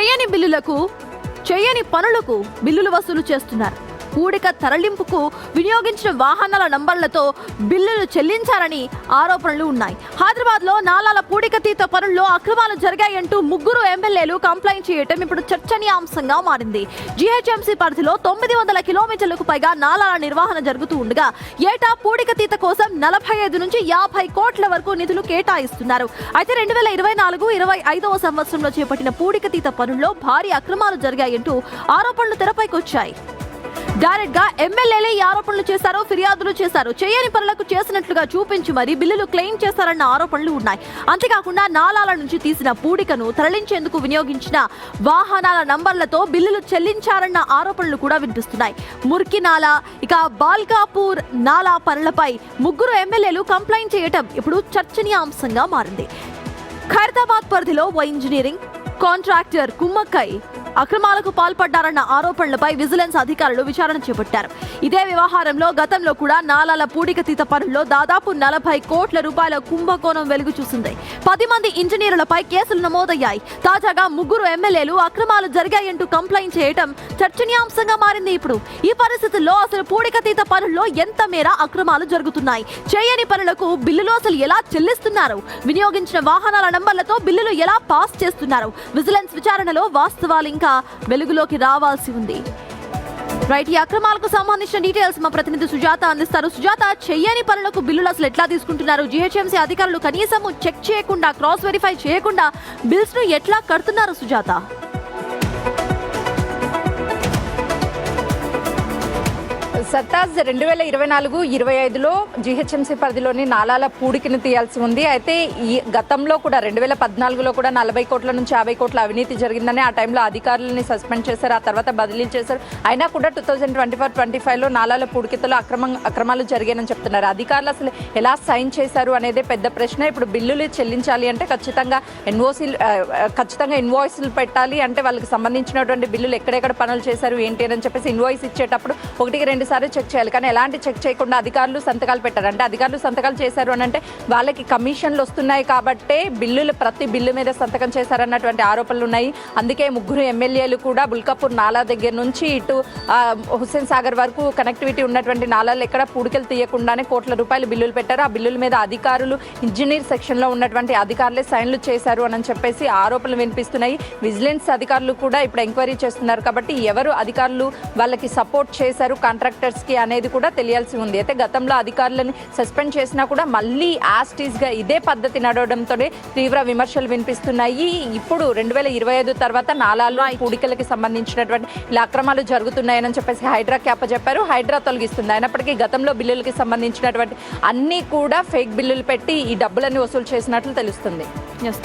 చేయని బిల్లులకు చేయని పనులకు బిల్లులు వసూలు చేస్తున్నారు. పూడిక తరలింపుకు వినియోగించిన వాహనాల నంబర్లతో బిల్లులు చెల్లించారని ఆరోపణలు ఉన్నాయి. హైదరాబాద్ లో నాలాల పూడికతీత పనుల్లో అక్రమాలు జరిగాయంటూ 3 ఎమ్మెల్యేలు కంప్లైంట్ చేయడం ఇప్పుడు చర్చనీయాంశంగా మారింది. జీహెచ్ఎంసీ పరిధిలో 900 కిలోమీటర్లకు పైగా నాలాల నిర్వహణ జరుగుతూ ఉండగా ఏటా పూడికతీత కోసం 45 నుంచి 50 కోట్ల వరకు నిధులు కేటాయిస్తున్నారు. అయితే 2024-25వ సంవత్సరంలో చేపట్టిన పూడికతీత పనుల్లో భారీ అక్రమాలు జరిగాయంటూ ఆరోపణలు తెరపైకి వచ్చాయి. డైరెక్ట్ గా ఎమ్మెల్యేలే ఈ ఆరోపణలు చేశారు, ఫిర్యాదులు చేశారు. చేయని పనులకు చేసినట్లుగా చూపించి మరీ బిల్లులు క్లెయిమ్ చేశారన్న ఆరోపణలు ఉన్నాయి. అంతేకాకుండా నాలాల నుంచి తీసిన పూడికను తరలించేందుకు వినియోగించిన వాహనాల నంబర్లతో బిల్లులు చెల్లించారన్న ఆరోపణలు కూడా వినిపిస్తున్నాయి. మురికి నాలా, ఇక బాల్కాపూర్ నాలా పనులపై 3 ఎమ్మెల్యేలు కంప్లైంట్ చేయటం ఇప్పుడు చర్చనీయాంశంగా మారింది. ఖైరతాబాద్ పరిధిలో ఓ ఇంజనీరింగ్ కాంట్రాక్టర్ కుమ్మక్కై అక్రమాలకు పాల్పడ్డారన్న ఆరోపణలపై విజిలెన్స్ అధికారులు విచారణ చేపట్టారు. ఇదే వ్యవహారంలో గతంలో కూడా నాలాల పూడికతీత పనుల్లో దాదాపు 40 కోట్ల రూపాయల కుంభకోణం వెలుగు చూసింది. 10 మంది ఇంజనీర్లపై కేసులు నమోదయ్యాయి. తాజాగా 3 ఎమ్మెల్యేలు అక్రమాలు జరిగాయంటూ కంప్లైంట్ చేయడం చర్చనీయాంశంగా మారింది. ఇప్పుడు ఈ పరిస్థితుల్లో అసలు పూడికతీత పనుల్లో ఎంత మేర అక్రమాలు జరుగుతున్నాయి, చేయని పనులకు బిల్లులు అసలు ఎలా చెల్లిస్తున్నారు, వినియోగించిన వాహనాల నంబర్లతో బిల్లులు ఎలా పాస్ చేస్తున్నారు, విజిలెన్స్ విచారణలో వాస్తవాలు ఇంకా వెలుగులోకి రావాల్సి ఉంది. రైట్, ఈ అక్రమాలకు సంబంధించిన డీటెయిల్స్ మా ప్రతినిధి సుజాత అందిస్తారు. సుజాత, చెయ్యని పనులకు బిల్లులు అసలు ఎట్లా తీసుకుంటున్నారు? జీహెచ్ఎంసీ అధికారులు కనీసం చెక్ చేయకుండా, క్రాస్ వెరిఫై చేయకుండా బిల్స్ ను ఎట్లా కడుతున్నారు సుజాత? సత్తాజ్ 2024-25లో జీహెచ్ఎంసీ పరిధిలోని నాలాల పూడికను తీయాల్సి ఉంది. అయితే ఈ గతంలో కూడా 2014లో కూడా 40 కోట్ల నుంచి 50 కోట్ల అవినీతి జరిగిందని ఆ టైంలో అధికారులని సస్పెండ్ చేశారు, ఆ తర్వాత బదిలీ చేశారు. అయినా కూడా 2024-25లో నాలాల పూడికతలో అక్రమాలు జరిగాయని చెప్తున్నారు. అధికారులు అసలు ఎలా సైన్ చేశారు అనేది పెద్ద ప్రశ్న. ఇప్పుడు బిల్లులు చెల్లించాలి అంటే ఖచ్చితంగా ఇన్వాయిస్లు పెట్టాలి. అంటే వాళ్ళకి సంబంధించినటువంటి బిల్లులు ఎక్కడెక్కడ పనులు చేశారు ఏంటి అని చెప్పేసి ఇన్వాయిస్ ఇచ్చేటప్పుడు 1-2 సార్లు చెక్ చేయాలి. కానీ ఎలాంటి చెక్ చేయకుండా అధికారులు సంతకాలు పెట్టారు. అంటే అధికారులు సంతకాలు చేశారు అని అంటే వాళ్ళకి కమిషన్లు వస్తున్నాయి కాబట్టే ప్రతి బిల్లు మీద సంతకం చేశారన్నటువంటి ఆరోపణలు ఉన్నాయి. అందుకే 3 ఎమ్మెల్యేలు కూడా బుల్కాపూర్ నాలా దగ్గర నుంచి ఇటు హుస్సేన్ సాగర్ వరకు కనెక్టివిటీ ఉన్నటువంటి నాలాలు ఎక్కడ పూడికలు తీయకుండానే కోట్ల రూపాయలు బిల్లులు పెట్టారు. ఆ బిల్లుల మీద అధికారులు ఇంజనీర్ సెక్షన్లో ఉన్నటువంటి అధికారులే సైన్లు చేశారు అని చెప్పేసి ఆరోపణలు వినిపిస్తున్నాయి. విజిలెన్స్ అధికారులు కూడా ఇప్పుడు ఎంక్వైరీ చేస్తున్నారు. కాబట్టి ఎవరు అధికారులు వాళ్ళకి సపోర్ట్ చేశారు కాంట్రాక్టర్స్కి అనేది కూడా తెలియాల్సి ఉంది. అయితే గతంలో అధికారులను సస్పెండ్ చేసినా కూడా మళ్ళీ యాస్టీస్గా ఇదే పద్ధతి నడవడంతో తీవ్ర విమర్శలు వినిపిస్తున్నాయి. ఇప్పుడు 2025 తర్వాత నాలాల్లో పూడికలకి సంబంధించినటువంటి ఇలా అక్రమాలు జరుగుతున్నాయని చెప్పేసి హైడ్రాకి అప్పచెప్పారు. హైడ్రా తొలగిస్తుంది. అయినప్పటికీ గతంలో బిల్లులకి సంబంధించినటువంటి అన్నీ కూడా ఫేక్ బిల్లులు పెట్టి ఈ డబ్బులన్నీ వసూలు చేసినట్లు తెలుస్తుంది.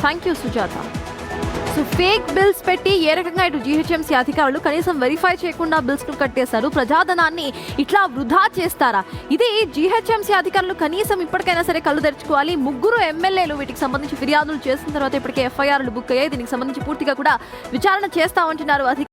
Thank you Sujatha. Fake bills పెట్టి ఏ రకంగా ఇటు జీహెచ్ఎంసీ అధికారులు కనీసం వెరిఫై చేయకుండా బిల్స్ ను కట్టేశారు. ప్రజాధనాన్ని ఇట్లా వృధా చేస్తారా? ఇది జీహెచ్ఎంసీ అధికారులు కనీసం ఇప్పటికైనా సరే కళ్ళు తెరుచుకోవాలి. 3 ఎమ్మెల్యేలు వీటికి సంబంధించి ఫిర్యాదులు చేసిన తర్వాత ఇప్పటికే ఎఫ్ఐఆర్లు బుక్ అయ్యాయి. దీనికి సంబంధించి పూర్తిగా కూడా విచారణ చేస్తామంటున్నారు.